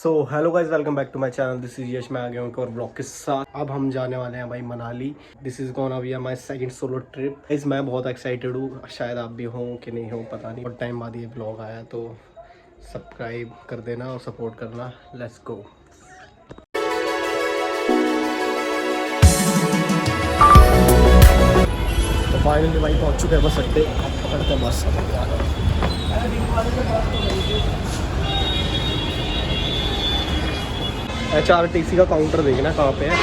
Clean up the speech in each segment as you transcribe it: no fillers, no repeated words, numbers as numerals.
So hello guys, welcome back to my channel. This is Yash. मैं आ गया हूँ एक और ब्लॉग के साथ। अब हम जाने वाले हैं भाई Manali. This is gonna be my second solo trip. इस मैं बहुत एक्साइटेड हूँ, शायद आप भी हो कि नहीं हो पता नहीं। बहुत टाइम बाद ये ब्लॉग आया तो सब्सक्राइब कर देना और सपोर्ट करना। Let's go. तो फाइनली भाई पहुँच चुके हैं बस अड्डे। अब पकड़ते हैं बस। HRTC का काउंटर देखना कहाँ पे है,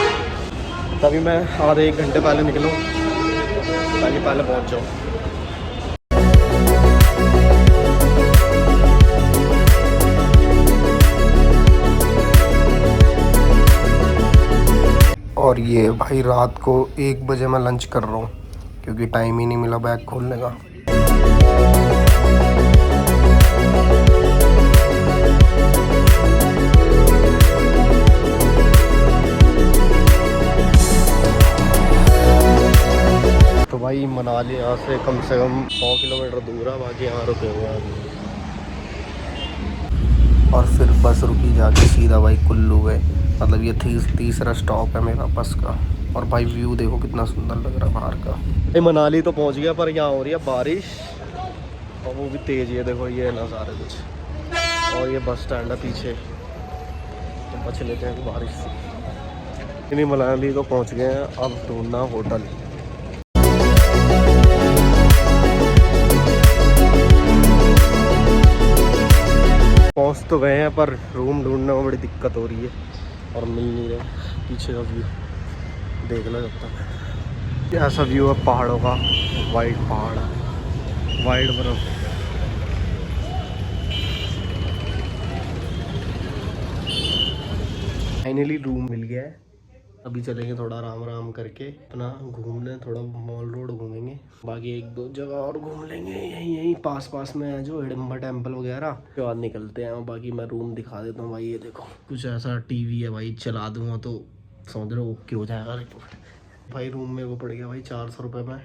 तभी मैं आधे एक घंटे पहले निकलूँ ताकि पहले पहुँच जाऊँ। और ये भाई रात को 1 बजे मैं लंच कर रहा हूँ क्योंकि टाइम ही नहीं मिला बैग खोलने का। तो भाई मनाली यहाँ से कम 100 किलोमीटर दूर है, बाकी यहाँ रुके हुए हैं और फिर बस रुकी जाके सीधा भाई कुल्लू गए। मतलब ये तीसरा स्टॉप है मेरा बस का। और भाई व्यू देखो कितना सुंदर लग रहा है बाहर का। ये मनाली तो पहुँच गया, पर यहाँ हो रही है बारिश और वो भी तेज़ है। देखो ये नज़ारे कुछ, और ये बस स्टैंड है पीछे, तो बच लेते हैं बारिश से। इन्हीं मनाली तो पहुँच गए हैं, अब ढूंढना होटल। पहुँच तो गए हैं पर रूम ढूंढने में बड़ी दिक्कत हो रही है और मिल नहीं रहे। पीछे का व्यू देख लो जब तक। ऐसा व्यू है पहाड़ों का, वाइट पहाड़, वाइट बर्फ। फाइनली रूम मिल गया है। अभी चलेंगे थोड़ा आराम आराम करके अपना घूमने, थोड़ा मॉल रोड घूमेंगे, बाकी एक दो जगह और घूम लेंगे। यहीं पास पास में है जो हिडम्बा टेम्पल वगैरह, उसके बाद निकलते हैं। बाकी मैं रूम दिखा देता हूँ भाई। ये देखो कुछ ऐसा टीवी है भाई, चला दूंगा तो समझ रहे हो ओके हो जाएगा रिपोर्ट। भाई रूम में वो पड़ गया भाई 400 रुपये में।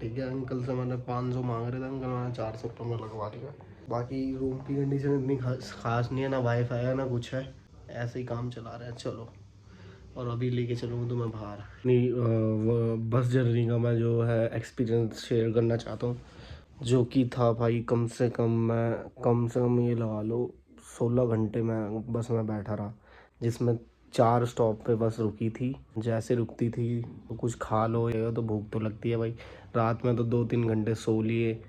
ठीक है, अंकल से मैंने 500 मांग रहे थे, अंकल मैंने 400 रुपये में लगवा दिया। बाकी रूम की कंडीशन इतनी खास नहीं है, ना वाईफाई है ना कुछ है, ऐसे ही काम चला रहे हैं। चलो, और अभी लेके चलूँगा तो मैं बाहर नहीं। बस जर्नी का मैं जो है एक्सपीरियंस शेयर करना चाहता हूँ, जो कि था भाई कम से कम ये लगा लो 16 घंटे मैं बस में बैठा रहा, जिसमें 4 स्टॉप पे बस रुकी थी। जैसे रुकती थी तो कुछ खा लो, ये तो भूख तो लगती है भाई। रात में तो 2-3 घंटे सो लिए,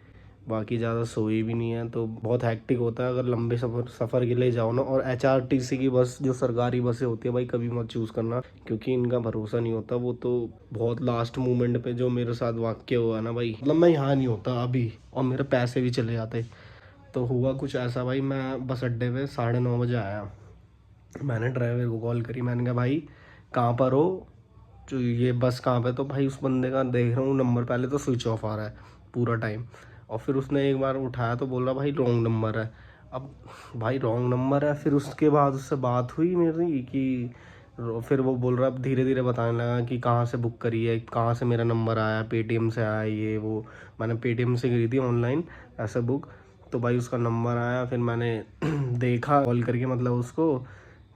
बाकी ज़्यादा सोई भी नहीं है। तो बहुत हैक्टिक होता है अगर लंबे सफ़र के लिए जाओ ना। और HRTC की बस, जो सरकारी बसें होती है भाई, कभी मत चूज़ करना क्योंकि इनका भरोसा नहीं होता। वो तो बहुत लास्ट मोमेंट पे, जो मेरे साथ वाक़या हुआ ना भाई, मतलब मैं यहाँ नहीं होता अभी और मेरे पैसे भी चले जाते। तो हुआ कुछ ऐसा भाई, मैं बस अड्डे पे 9:30 बजे आया। मैंने ड्राइवर को कॉल करी, मैंने कहा भाई कहाँ पर हो, जो ये बस कहाँ पे। तो भाई उस बंदे का देख रहा हूँ नंबर पहले तो स्विच ऑफ आ रहा है पूरा टाइम, और फिर उसने एक बार उठाया तो बोल रहा भाई रॉन्ग नंबर है। अब भाई रॉन्ग नंबर है, फिर उसके बाद उससे बात हुई मेरी कि फिर वो बोल रहा, अब धीरे धीरे बताने लगा कि कहाँ से बुक करी है, कहाँ से मेरा नंबर आया, पेटीएम से आया ये वो। मैंने पेटीएम से करी थी ऑनलाइन ऐसे बुक। तो भाई उसका नंबर आया, फिर मैंने देखा कॉल करके मतलब उसको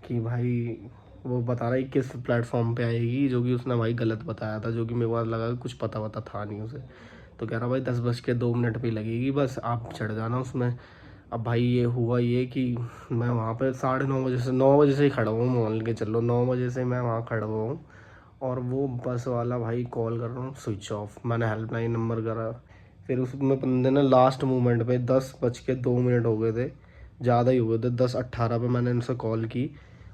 कि भाई वो बता रहा है किस प्लेटफॉर्म पे आएगी, जो कि उसने भाई गलत बताया था, जो कि मेरे को लगा कि कुछ पता वता था नहीं उसे। तो कह रहा भाई 10:02 पे लगेगी बस, आप चढ़ जाना उसमें। अब भाई ये हुआ ये कि मैं वहाँ पे 9:30 बजे से 9 बजे से ही खड़ा हूँ, मान के चलो 9 बजे से मैं वहाँ खड़ा हुआ हूँ। और वो बस वाला भाई कॉल कर रहा हूँ स्विच ऑफ। मैंने हेल्पलाइन नंबर करा, फिर उसमें बंदे ने लास्ट मोमेंट पे 10:02 हो गए थे, ज़्यादा ही हो गए थे, 10:18 पे मैंने उनसे कॉल की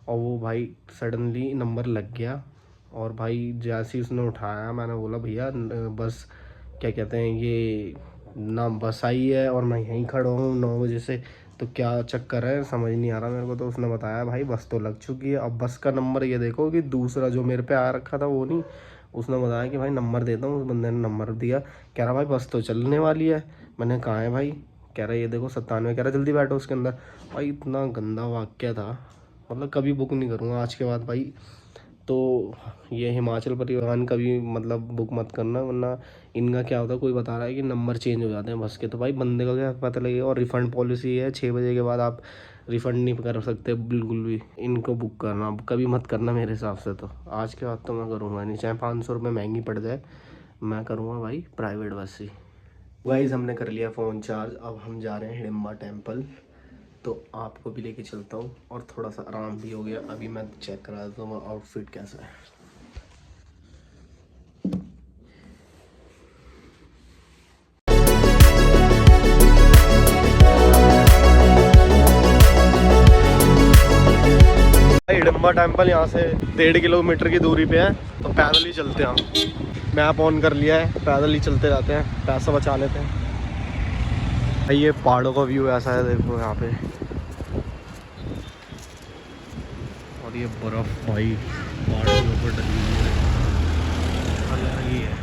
और वो भाई सडनली नंबर लग गया। और भाई जैसे ही उसने उठाया, मैंने बोला भैया बस क्या कहते हैं ये ना, बस आई है और मैं यहीं खड़ा हूँ 9 बजे से, तो क्या चक्कर है समझ नहीं आ रहा मेरे को। तो उसने बताया भाई बस तो लग चुकी है। अब बस का नंबर ये देखो कि दूसरा जो मेरे पे आ रखा था वो नहीं, उसने बताया कि भाई नंबर देता हूँ। उस बंदे ने नंबर दिया, कह रहा भाई बस तो चलने वाली है। मैंने कहा है भाई, कह रहा ये देखो 97, कह रहा जल्दी बैठो उसके अंदर। भाई इतना गंदा वाक्य था, मतलब कभी बुक नहीं करूँगा आज के बाद भाई। तो ये हिमाचल परिवहन कभी मतलब बुक मत करना, वरना इनका क्या होता है, कोई बता रहा है कि नंबर चेंज हो जाते हैं बस के, तो भाई बंदे का क्या पता लगेगा। और रिफ़ंड पॉलिसी है, 6 बजे के बाद आप रिफ़ंड नहीं कर सकते बिल्कुल भी। इनको बुक करना, अब कभी मत करना मेरे हिसाब से। तो आज के बाद तो मैं करूँगा नहीं, चाहे 500 रुपये महंगी पड़ जाए, मैं करूँगा भाई प्राइवेट बस ही। गाइस हमने कर लिया फ़ोन चार्ज, अब हम जा रहे हैं हिडिंबा टेम्पल। तो आपको भी लेके चलता हूँ और थोड़ा सा आराम भी हो गया। अभी मैं चेक करा देता हूँ आउटफिट कैसा है। हिडिंबा टेम्पल यहाँ से 1.5 किलोमीटर की दूरी पे है, तो पैदल ही चलते हैं हम। मैप ऑन कर लिया है, पैदल ही चलते जाते हैं, पैसा बचा लेते हैं। भाई ये पहाड़ों का व्यू ऐसा है, देखो यहाँ पे, और ये बर्फ भाई पहाड़ों के ऊपर डली हुई है, अलग ही है।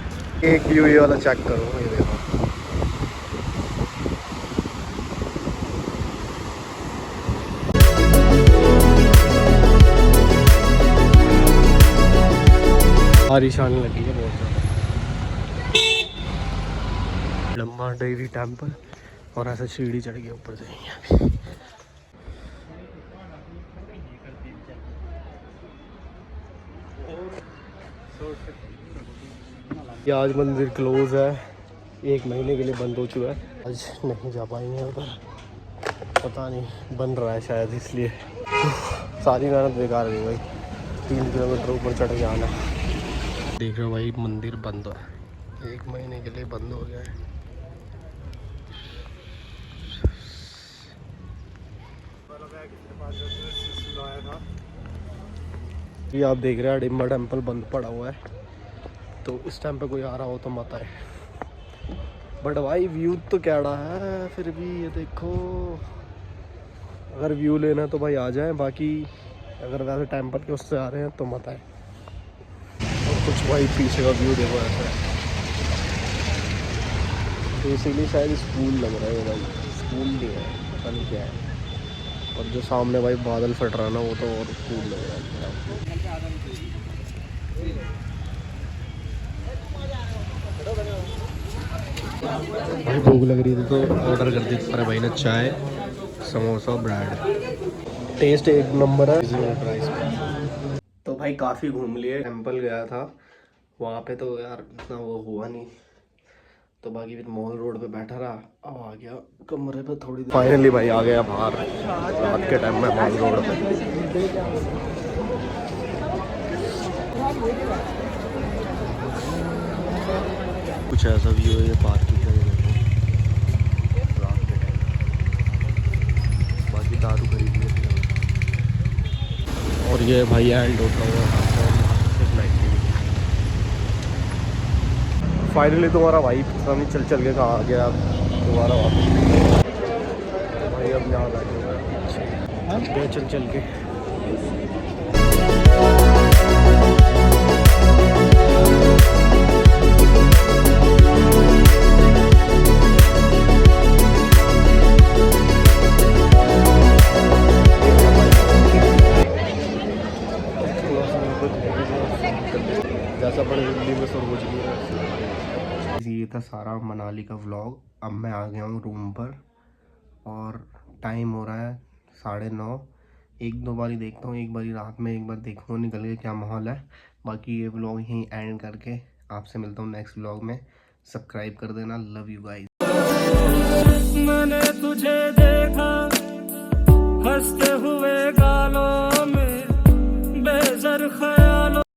एक व्यू ये वाला चेक करो, ये देखो। बारिश आने लगी है बहुत ज़्यादा। लंबा देवी टेम्पल, और ऐसा सीढ़ी चढ़ गया ऊपर जाएंगे अभी। ये आज मंदिर क्लोज है, 1 महीने के लिए बंद हो चुका है। आज नहीं जा पाएंगे उधर, पता नहीं, बन रहा है शायद इसलिए। सारी मेहनत बेकार गई भाई, 3 किलोमीटर ऊपर चढ़ के आना। देख रहे हो भाई मंदिर बंद है, 1 महीने के लिए बंद हो गया है। ये आप देख रहे हैं हिडिंबा टेम्पल बंद पड़ा हुआ है, तो इस टाइम पे कोई आ रहा हो तो मत आए। बट भाई व्यू तो कैड़ा है फिर भी, ये देखो। अगर व्यू लेना है तो भाई आ जाएं, बाकी अगर वैसे टेम्पल के उससे आ रहे हैं तो मत आए। और कुछ भाई पीछे का व्यू देखो ऐसा है, तो इसीलिए शायद स्कूल लग रहा है भाई, स्कूल नहीं है, पता नहीं क्या है। और जो सामने भाई बादल फट रहा है ना, वो तो और स्कूल लग रहा है। भाई भूख लग रही थी तो ऑर्डर कर दी पर भाई ने चाय, समोसा, ब्रेड। टेस्ट एक नंबर है प्राइस पे। तो भाई काफ़ी घूम लिए, टेम्पल गया था वहाँ पे, तो यार इतना वो हुआ नहीं, तो बाकी फिर मॉल रोड पे बैठा रहा। अब आ गया कमरे पे थोड़ी देर। फाइनली भाई आ गया बाहर, रात के टाइम में मॉल रोड पे। कुछ ऐसा व्यू है, ये पार्किंग का, रात के टाइम। बाकी दारू खरीदी है, और ये भाई एंड होता हुआ फाइनली तुम्हारा भाई पता नहीं चल के कहाँ आ गया तुम्हारा वापस। भाई अब यहाँ बैठे चल के। जैसा बड़े दिल्ली में सब कुछ नहीं है। ये था सारा मनाली का व्लॉग। अब मैं आ गया हूँ रूम पर, और टाइम हो रहा है 9:30। 1-2 बार ही देखता हूँ, एक बारी रात में, एक बार देखूँ निकल के क्या माहौल है। बाकी ये व्लॉग यहीं एंड करके आपसे मिलता हूँ नेक्स्ट व्लॉग में। सब्सक्राइब कर देना। Love you guys. मैंने तुझे देखा हंसते हुए गालों में बेज़र